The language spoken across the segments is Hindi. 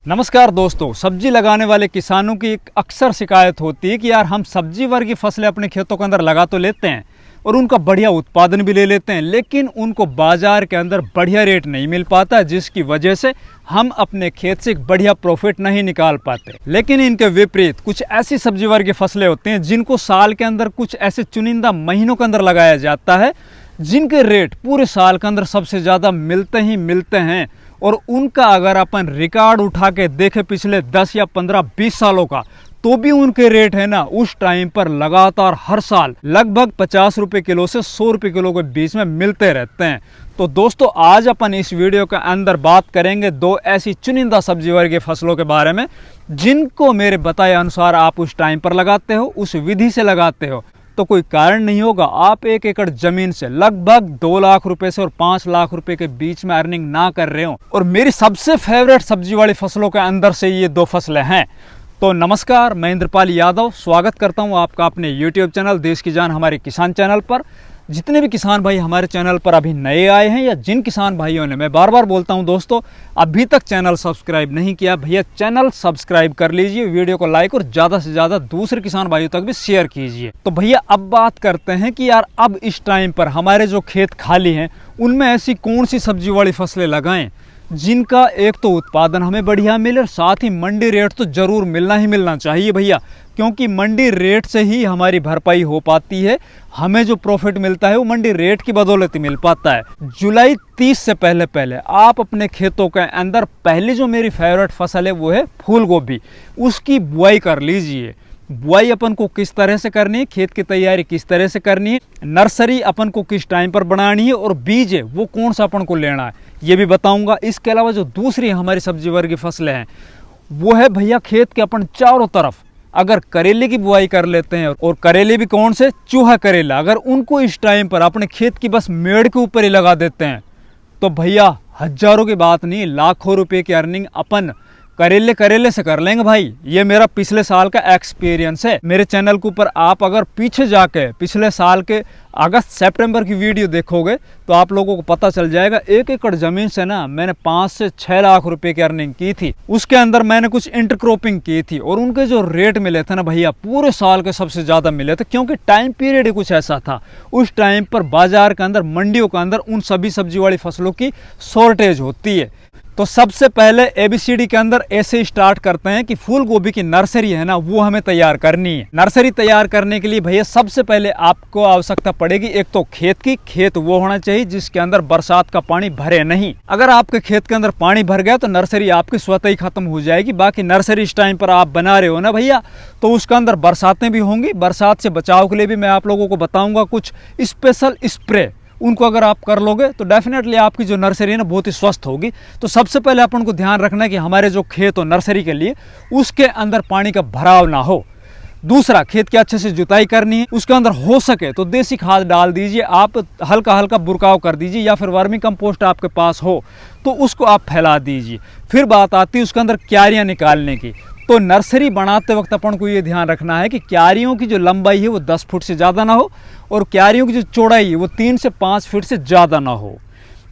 नमस्कार दोस्तों, सब्जी लगाने वाले किसानों की एक अक्सर शिकायत होती है कि यार हम सब्जी वर्गी फसलें अपने खेतों के अंदर लगा तो लेते हैं और उनका बढ़िया उत्पादन भी ले लेते हैं, लेकिन उनको बाजार के अंदर बढ़िया रेट नहीं मिल पाता, जिसकी वजह से हम अपने खेत से एक बढ़िया प्रॉफिट नहीं निकाल पाते। लेकिन इनके विपरीत कुछ ऐसी सब्जी वर्गी फसलें होती हैं जिनको साल के अंदर कुछ ऐसे चुनिंदा महीनों के अंदर लगाया जाता है, जिनके रेट पूरे साल के अंदर सबसे ज़्यादा मिलते ही मिलते हैं। और उनका अगर अपन रिकॉर्ड उठा के देखें पिछले 10 या 15-20 सालों का, तो भी उनके रेट है ना उस टाइम पर लगातार हर साल लगभग 50 रुपये किलो से 100 रुपये किलो के बीच में मिलते रहते हैं। तो दोस्तों, आज अपन इस वीडियो के अंदर बात करेंगे दो ऐसी चुनिंदा सब्जी वर्गीय फसलों के बारे में जिनको मेरे बताए अनुसार आप उस टाइम पर लगाते हो, उस विधि से लगाते हो, तो कोई कारण नहीं होगा आप 1 एकड़ जमीन से लगभग 2 लाख रुपए से और 5 लाख रुपए के बीच में अर्निंग ना कर रहे हो। और मेरी सबसे फेवरेट सब्जी वाली फसलों के अंदर से ये दो फसलें हैं। तो नमस्कार, मैं इंद्रपाल यादव स्वागत करता हूं आपका अपने YouTube चैनल देश की जान हमारे किसान चैनल पर। जितने भी किसान भाई हमारे चैनल पर अभी नए आए हैं या जिन किसान भाइयों ने, मैं बार बार बोलता हूं दोस्तों, अभी तक चैनल सब्सक्राइब नहीं किया, भैया चैनल सब्सक्राइब कर लीजिए, वीडियो को लाइक और ज़्यादा से ज़्यादा दूसरे किसान भाइयों तक भी शेयर कीजिए। तो भैया अब बात करते हैं कि यार अब इस टाइम पर हमारे जो खेत खाली हैं उनमें ऐसी कौन सी सब्जी वाली फसलें लगाएं जिनका एक तो उत्पादन हमें बढ़िया मिले और साथ ही मंडी रेट तो जरूर मिलना ही मिलना चाहिए भैया, क्योंकि मंडी रेट से ही हमारी भरपाई हो पाती है। हमें जो प्रॉफिट मिलता है वो मंडी रेट की बदौलत ही मिल पाता है। जुलाई 30 से पहले पहले आप अपने खेतों के अंदर पहली जो मेरी फेवरेट फसल है वो है फूल गोभी, उसकी बुआई कर लीजिए। बुआई अपन को किस तरह से करनी है, खेत की तैयारी किस तरह से करनी है, नर्सरी अपन को किस टाइम पर बनानी है और बीज है वो कौन सा अपन को लेना है, ये भी बताऊंगा। इसके अलावा जो दूसरी हमारी सब्जी वर्गी फसलें हैं वो है भैया खेत के अपन चारों तरफ अगर करेले की बुआई कर लेते हैं, और करेले भी कौन से, चूहा करेला, अगर उनको इस टाइम पर अपने खेत की बस मेड़ के ऊपर ही लगा देते हैं तो भैया हजारों की बात नहीं, लाखों रुपए की अर्निंग अपन करेले से कर लेंगे भाई। ये मेरा पिछले साल का एक्सपीरियंस है। मेरे चैनल के ऊपर आप अगर पीछे जाके पिछले साल के अगस्त सितंबर की वीडियो देखोगे तो आप लोगों को पता चल जाएगा 1 एकड़ जमीन से ना मैंने 5 से 6 लाख रुपए की अर्निंग की थी। उसके अंदर मैंने कुछ इंटरक्रॉपिंग की थी और उनके जो रेट मिले थे ना भैया पूरे साल के सबसे ज़्यादा मिले थे, क्योंकि टाइम पीरियड ही कुछ ऐसा था। उस टाइम पर बाजार के अंदर, मंडियों के अंदर उन सभी सब्जी वाली फसलों की शॉर्टेज होती है। तो सबसे पहले ABCD के अंदर ऐसे स्टार्ट करते हैं कि फूल गोभी की नर्सरी है ना वो हमें तैयार करनी है। नर्सरी तैयार करने के लिए भैया सबसे पहले आपको आवश्यकता पड़ेगी एक तो खेत वो होना चाहिए जिसके अंदर बरसात का पानी भरे नहीं। अगर आपके खेत के अंदर पानी भर गया तो नर्सरी आपकी स्वतः ही खत्म हो जाएगी। बाकी नर्सरी इस टाइम पर आप बना रहे हो ना भैया, तो उसके अंदर बरसातें भी होंगी। बरसात से बचाव के लिए भी मैं आप लोगों को बताऊंगा कुछ स्पेशल स्प्रे, उनको अगर आप कर लोगे तो डेफिनेटली आपकी जो नर्सरी है ना बहुत ही स्वस्थ होगी। तो सबसे पहले अपन को ध्यान रखना है कि हमारे जो खेत हो नर्सरी के लिए उसके अंदर पानी का भराव ना हो। दूसरा, खेत की अच्छे से जुताई करनी है, उसके अंदर हो सके तो देसी खाद डाल दीजिए, आप हल्का हल्का बुरकाव कर दीजिए, या फिर वर्मी कंपोस्ट आपके पास हो तो उसको आप फैला दीजिए। फिर बात आती है उसके अंदर क्यारियाँ निकालने की। तो नर्सरी बनाते वक्त अपन को ये ध्यान रखना है कि क्यारियों की जो लंबाई है वो 10 फुट से ज़्यादा ना हो और क्यारियों की जो चौड़ाई है वो 3 से 5 फीट से ज़्यादा ना हो।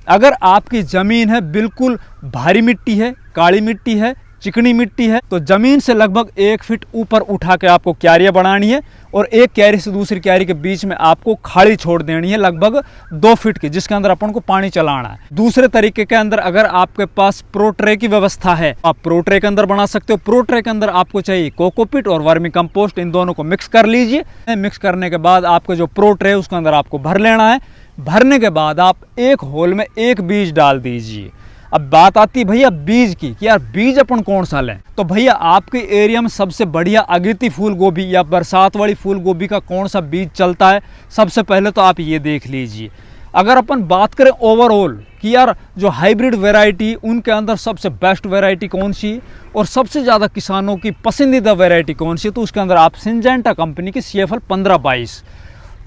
अगर आपकी ज़मीन है बिल्कुल भारी मिट्टी है, काली मिट्टी है, चिकनी मिट्टी है, तो ज़मीन से लगभग 1 फीट ऊपर उठा के आपको क्यारियाँ बनानी है और एक क्यारी से दूसरी क्यारी के बीच में आपको खाड़ी छोड़ देनी है लगभग 2 फीट की, जिसके अंदर अपन को पानी चलाना है। दूसरे तरीके के अंदर अगर आपके पास प्रो ट्रे की व्यवस्था है, आप प्रो ट्रे के अंदर बना सकते हो। प्रो ट्रे के अंदर आपको चाहिए कोकोपीट और वर्मी कंपोस्ट, इन दोनों को मिक्स कर लीजिए। मिक्स करने के बाद आपका जो प्रो ट्रे है उसके अंदर आपको भर लेना है। भरने के बाद आप एक होल में एक बीज डाल दीजिए। अब बात आती है भैया बीज की कि यार बीज अपन कौन सा लें। तो भैया आपके एरिया में सबसे बढ़िया अगिती फूल गोभी या बरसात वाली फूल गोभी का कौन सा बीज चलता है, सबसे पहले तो आप ये देख लीजिए। अगर अपन बात करें ओवरऑल कि यार जो हाइब्रिड वैरायटी उनके अंदर सबसे बेस्ट वैरायटी कौन सी है और सबसे ज़्यादा किसानों की पसंदीदा वैरायटी कौन सी है, तो उसके अंदर आप सिंजेंटा कंपनी की CFL 1522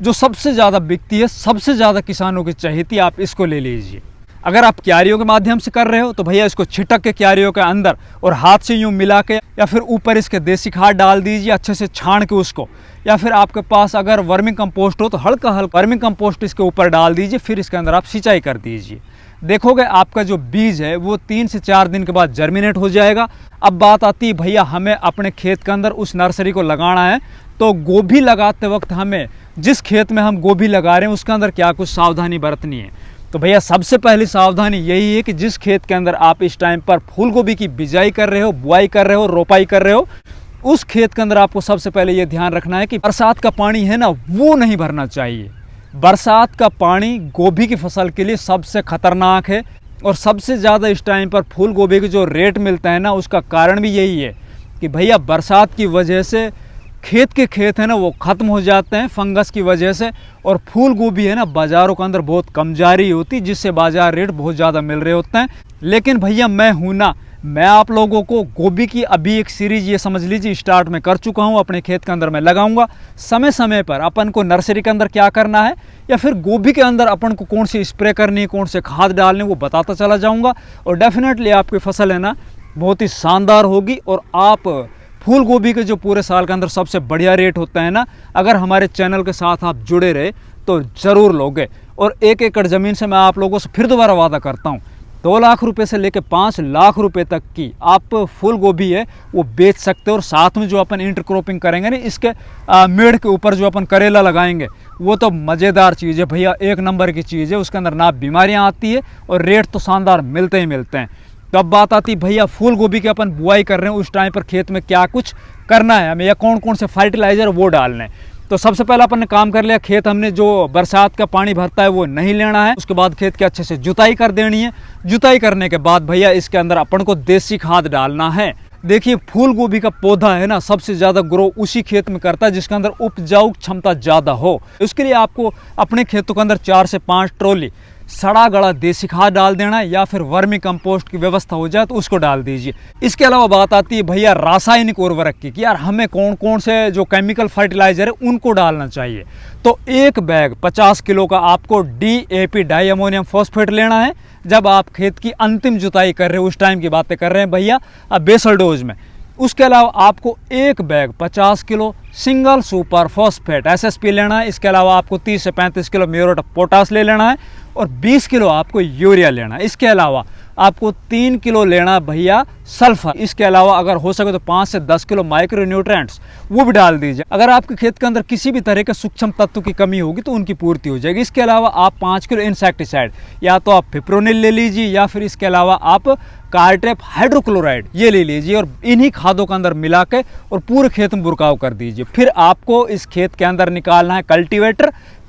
जो सबसे ज़्यादा बिकती है, सबसे ज़्यादा किसानों की चाहिए थी, आप इसको ले लीजिए। अगर आप क्यारियों के माध्यम से कर रहे हो तो भैया इसको छिटक के क्यारियों के अंदर और हाथ से यूं मिला के या फिर ऊपर इसके देसी खाद डाल दीजिए अच्छे से छान के उसको, या फिर आपके पास अगर वर्मी कंपोस्ट हो तो हल्का हल्का वर्मी कंपोस्ट इसके ऊपर डाल दीजिए, फिर इसके अंदर आप सिंचाई कर दीजिए। देखोगे आपका जो बीज है वो 3 से 4 दिन के बाद जर्मिनेट हो जाएगा। अब बात आती है भैया हमें अपने खेत के अंदर उस नर्सरी को लगाना है, तो गोभी लगाते वक्त हमें जिस खेत में हम गोभी लगा रहे हैं उसके अंदर क्या कुछ सावधानी बरतनी है। तो भैया सबसे पहली सावधानी यही है कि जिस खेत के अंदर आप इस टाइम पर फूल गोभी की बिजाई कर रहे हो, बुआई कर रहे हो, रोपाई कर रहे हो, उस खेत के अंदर आपको सबसे पहले ये ध्यान रखना है कि बरसात का पानी है ना वो नहीं भरना चाहिए। बरसात का पानी गोभी की फसल के लिए सबसे खतरनाक है, और सबसे ज़्यादा इस टाइम पर फूल गोभी के जो रेट मिलता है ना उसका कारण भी यही है कि भैया बरसात की वजह से खेत के खेत है ना वो ख़त्म हो जाते हैं फंगस की वजह से, और फूल गोभी है ना बाज़ारों के अंदर बहुत कम जारी होती जिससे बाज़ार रेट बहुत ज़्यादा मिल रहे होते हैं। लेकिन भैया मैं हूँ ना, मैं आप लोगों को गोभी की अभी एक सीरीज ये समझ लीजिए स्टार्ट में कर चुका हूँ, अपने खेत के अंदर मैं लगाऊंगा। समय समय पर अपन को नर्सरी के अंदर क्या करना है या फिर गोभी के अंदर अपन को कौन सी स्प्रे करनी है, कौन से खाद डालने वो बताता चला जाऊंगा, और डेफिनेटली आपकी फसल है ना बहुत ही शानदार होगी। और आप फूल गोभी के जो पूरे साल के अंदर सबसे बढ़िया रेट होता है ना, अगर हमारे चैनल के साथ आप जुड़े रहे तो ज़रूर लोगे। और 1 एकड़ ज़मीन से मैं आप लोगों से फिर दोबारा वादा करता हूँ 2 लाख रुपए से लेकर 5 लाख रुपए तक की आप फूल गोभी है वो बेच सकते हो। और साथ में जो अपन इंटरक्रॉपिंग करेंगे ना इसके मेड़ के ऊपर जो अपन करेला लगाएंगे वो तो मज़ेदार चीज़ है भैया, एक नंबर की चीज़ है। उसके अंदर ना बीमारियाँ आती है और रेट तो शानदार मिलते ही मिलते हैं। तो अब बात आती भैया फूल गोभी की अपन बुआई कर रहे हैं उस टाइम पर खेत में क्या कुछ करना है हमें, या कौन कौन से फर्टिलाइज़र वो डालने हैं। तो सबसे पहले अपन ने काम कर लिया, खेत हमने जो बरसात का पानी भरता है वो नहीं लेना है। उसके बाद खेत की अच्छे से जुताई कर देनी है। जुताई करने के बाद भैया इसके अंदर अपन को देसी खाद डालना है। देखिए फूल गोभी का पौधा है ना सबसे ज़्यादा ग्रो उसी खेत में करता है जिसके अंदर उपजाऊ क्षमता ज़्यादा हो। उसके लिए आपको अपने खेतों के अंदर 4 से 5 ट्रॉली सड़ा गला देसी खाद डाल देना है, या फिर वर्मी कंपोस्ट की व्यवस्था हो जाए तो उसको डाल दीजिए। इसके अलावा बात आती है भैया रासायनिक उर्वरक की कि यार हमें कौन कौन से जो केमिकल फर्टिलाइजर है उनको डालना चाहिए। तो एक बैग 50 किलो का आपको DAP डाई अमोनियम फॉस्फेट लेना है। जब आप खेत की अंतिम जुताई कर रहे हो उस टाइम की बातें कर रहे हैं भैया बेसल डोज में। उसके अलावा आपको एक bag 50 kilo single super phosphate SSP लेना है। इसके अलावा आपको 30 से 35 किलो म्यूरेट ऑफ पोटास ले लेना है, और 20 किलो आपको यूरिया लेना है। इसके अलावा आपको 3 किलो लेना भैया सल्फर। इसके अलावा अगर हो सके तो 5 से 10 किलो माइक्रो न्यूट्रिएंट्स वो भी डाल दीजिए। अगर आपके खेत के अंदर किसी भी तरह के सूक्ष्म तत्व की कमी होगी तो उनकी पूर्ति हो जाएगी। इसके अलावा आप 5 किलो इंसेक्टिसाइड, या तो आप फिप्रोनिल ले लीजिए या फिर इसके अलावा आप कार्टेप हाइड्रोक्लोराइड ये ले लीजिए, और इन्हीं खादों के अंदर मिला के और पूरे खेत में बुरकाव कर दीजिए। फिर आपको इस खेत के अंदर निकालना है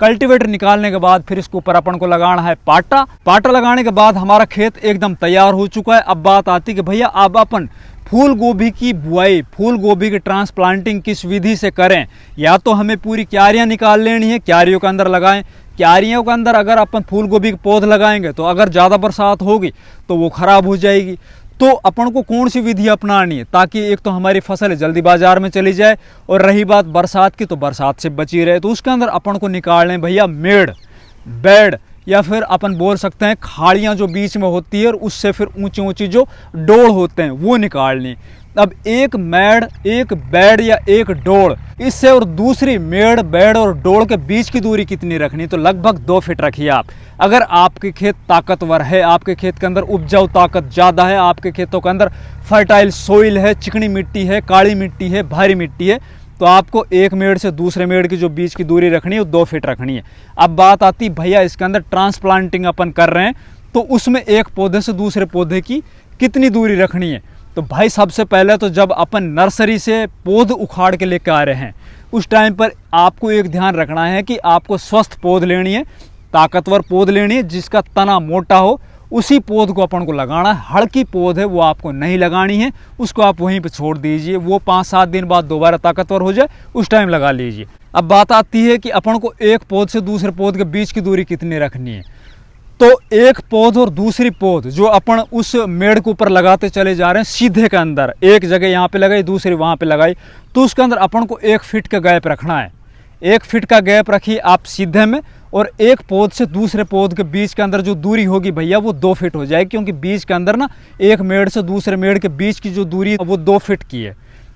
कल्टीवेटर निकालने के बाद फिर इसके ऊपर अपन को लगाना है पाटा लगाने के बाद हमारा खेत एकदम तैयार हो चुका है। अब बात आती है कि भैया अब अपन फूल गोभी की बुआई, फूल गोभी की ट्रांसप्लांटिंग किस विधि से करें। या तो हमें पूरी क्यारियां निकाल लेनी है, क्यारियों के अंदर लगाएं। क्यारियों के अंदर अगर अपन फूल गोभी के पौध लगाएंगे तो अगर ज़्यादा बरसात होगी तो वो खराब हो जाएगी। तो अपन को कौन सी विधि अपनानी है ताकि एक तो हमारी फसल जल्दी बाजार में चली जाए, और रही बात बरसात की तो बरसात से बची रहे। तो उसके अंदर अपन को निकालने भैया मेड़, बेड, या फिर अपन बोल सकते हैं खाड़ियाँ जो बीच में होती है और उससे फिर ऊंची ऊंची जो डोड़ होते हैं वो निकालनी। अब एक मेड़, एक बेड या एक डोड़, इससे और दूसरी मेड़, बेड और डोड़ के बीच की दूरी कितनी रखनी, तो लगभग 2 फीट रखिए आप। अगर आपके खेत ताकतवर है, आपके खेत के अंदर उपजाऊ ताकत ज़्यादा है, आपके खेतों के अंदर फर्टाइल सोइल है, चिकनी मिट्टी है, काली मिट्टी है, भारी मिट्टी है, तो आपको एक मेड़ से दूसरे मेड़ की जो बीच की दूरी रखनी है वो 2 फीट रखनी है। अब बात आती भैया इसके अंदर ट्रांसप्लांटिंग अपन कर रहे हैं तो उसमें एक पौधे से दूसरे पौधे की कितनी दूरी रखनी है। तो भाई सबसे पहले तो जब अपन नर्सरी से पौध उखाड़ के लेकर आ रहे हैं उस टाइम पर आपको एक ध्यान रखना है कि आपको स्वस्थ पौध लेनी है, ताकतवर पौध लेनी है, जिसका तना मोटा हो, उसी पौध को अपन को लगाना है। हल्की पौध है वो आपको नहीं लगानी है, उसको आप वहीं पे छोड़ दीजिए। वो 5-7 दिन बाद दोबारा ताकतवर हो जाए उस टाइम लगा लीजिए। अब बात आती है कि अपन को एक पौध से दूसरे पौध के बीच की दूरी कितनी रखनी है। तो एक पौध और दूसरी पौध जो अपन उस मेड़ के ऊपर लगाते चले जा रहे हैं सीधे के अंदर, एक जगह यहाँ पे लगाई दूसरी वहाँ पे लगाई, तो उसके अंदर अपन को 1 फीट का गैप रखना है। 1 फीट का गैप रखिए आप सीधे में, और एक पौध से दूसरे पौध के बीच के अंदर जो दूरी होगी भैया वो 2 फीट हो जाएगी, क्योंकि बीच के अंदर ना एक मेड़ से दूसरे मेड़ के बीच की जो दूरी है वो 2 फीट की है।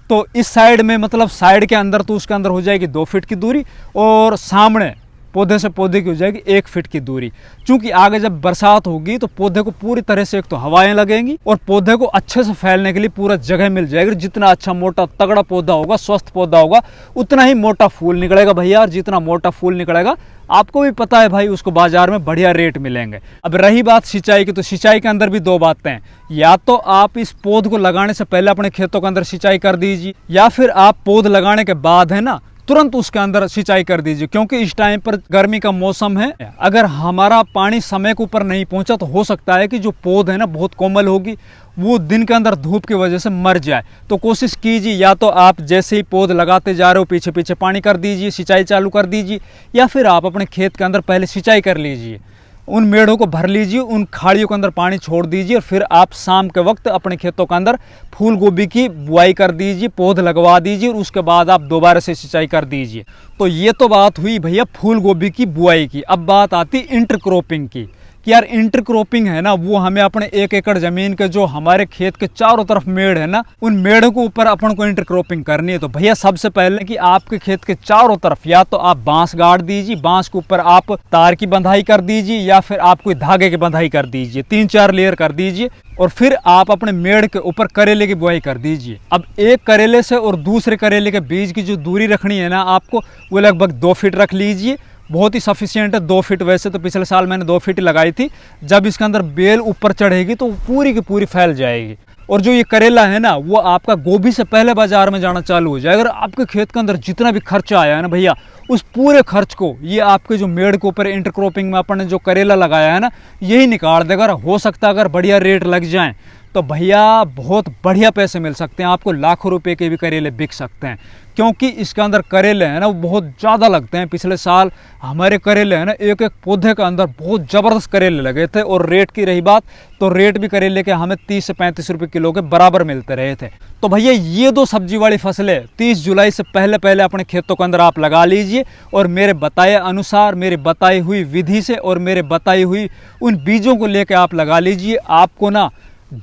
तो इस साइड में मतलब साइड के अंदर तो उसके अंदर हो जाएगी 2 फीट की दूरी, और सामने पौधे से पौधे की हो जाएगी 1 फीट की दूरी। क्योंकि आगे जब बरसात होगी तो पौधे को पूरी तरह से एक तो हवाएं लगेंगी और पौधे को अच्छे से फैलने के लिए पूरा जगह मिल जाएगी। जितना अच्छा मोटा तगड़ा पौधा होगा, स्वस्थ पौधा होगा, उतना ही मोटा फूल निकलेगा भैया। और जितना मोटा फूल निकलेगा, आपको भी पता है भाई, उसको बाजार में बढ़िया रेट मिलेंगे। अब रही बात सिंचाई की, तो सिंचाई के अंदर भी 2 बातें हैं। या तो आप इस पौध को लगाने से पहले अपने खेतों के अंदर सिंचाई कर दीजिए, या फिर आप पौध लगाने के बाद है ना तुरंत उसके अंदर सिंचाई कर दीजिए। क्योंकि इस टाइम पर गर्मी का मौसम है, अगर हमारा पानी समय के ऊपर नहीं पहुंचा तो हो सकता है कि जो पौध है ना बहुत कोमल होगी, वो दिन के अंदर धूप की वजह से मर जाए। तो कोशिश कीजिए, या तो आप जैसे ही पौध लगाते जा रहे हो पीछे पीछे पानी कर दीजिए, सिंचाई चालू कर दीजिए, या फिर आप अपने खेत के अंदर पहले सिंचाई कर लीजिए, उन मेड़ों को भर लीजिए, उन खाड़ियों के अंदर पानी छोड़ दीजिए और फिर आप शाम के वक्त अपने खेतों के अंदर फूल गोभी की बुआई कर दीजिए, पौध लगवा दीजिए और उसके बाद आप दोबारा से सिंचाई कर दीजिए। तो ये तो बात हुई भैया फूल गोभी की बुआई की। अब बात आती इंटरक्रॉपिंग की, कि यार इंटरक्रॉपिंग है ना, वो हमें अपने 1 एकड़ जमीन के जो हमारे खेत के चारों तरफ मेड़ है ना, उन मेड़ों के ऊपर अपन को इंटरक्रॉपिंग करनी है। तो भैया सबसे पहले कि आपके खेत के चारों तरफ या तो आप बांस गाड़ दीजिए, बांस के ऊपर आप तार की बंधाई कर दीजिए, या फिर आप कोई धागे की बंधाई कर दीजिए, 3-4 लेयर कर दीजिए और फिर आप अपने मेड़ के ऊपर करेले की बुआई कर दीजिए। अब एक करेले से और दूसरे करेले के बीच की जो दूरी रखनी है ना आपको, वो लगभग 2 फीट रख लीजिए। बहुत ही सफिशिएंट है 2 फीट। वैसे तो पिछले साल मैंने 2 फीट लगाई थी। जब इसके अंदर बेल ऊपर चढ़ेगी तो पूरी की पूरी फैल जाएगी। और जो ये करेला है ना, वो आपका गोभी से पहले बाजार में जाना चालू हो जाएगा। अगर आपके खेत के अंदर जितना भी खर्चा आया है ना भैया, उस पूरे खर्च को ये आपके जो मेड़ के ऊपर इंटरक्रॉपिंग में अपन ने जो करेला लगाया है ना, यही निकाल देगा। अगर हो सकता है अगर बढ़िया रेट लग जाए तो भैया बहुत बढ़िया पैसे मिल सकते हैं आपको, लाखों रुपए के भी करेले बिक सकते हैं। क्योंकि इसके अंदर करेले हैं ना वो बहुत ज़्यादा लगते हैं। पिछले साल हमारे करेले हैं ना, एक एक पौधे के अंदर बहुत ज़बरदस्त करेले लगे थे। और रेट की रही बात, तो रेट भी करेले के हमें 30 से 35 रुपये किलो के बराबर मिलते रहे थे। तो भैया ये 2 सब्जी वाली फसलें 30 जुलाई से पहले पहले अपने खेतों के अंदर आप लगा लीजिए। और मेरे बताए अनुसार, मेरी बताई हुई विधि से और मेरे बताई हुई उन बीजों को लेकर आप लगा लीजिए। आपको ना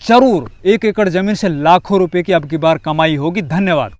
जरूर 1 एकड़ जमीन से लाखों रुपए की अब की बार कमाई होगी। धन्यवाद।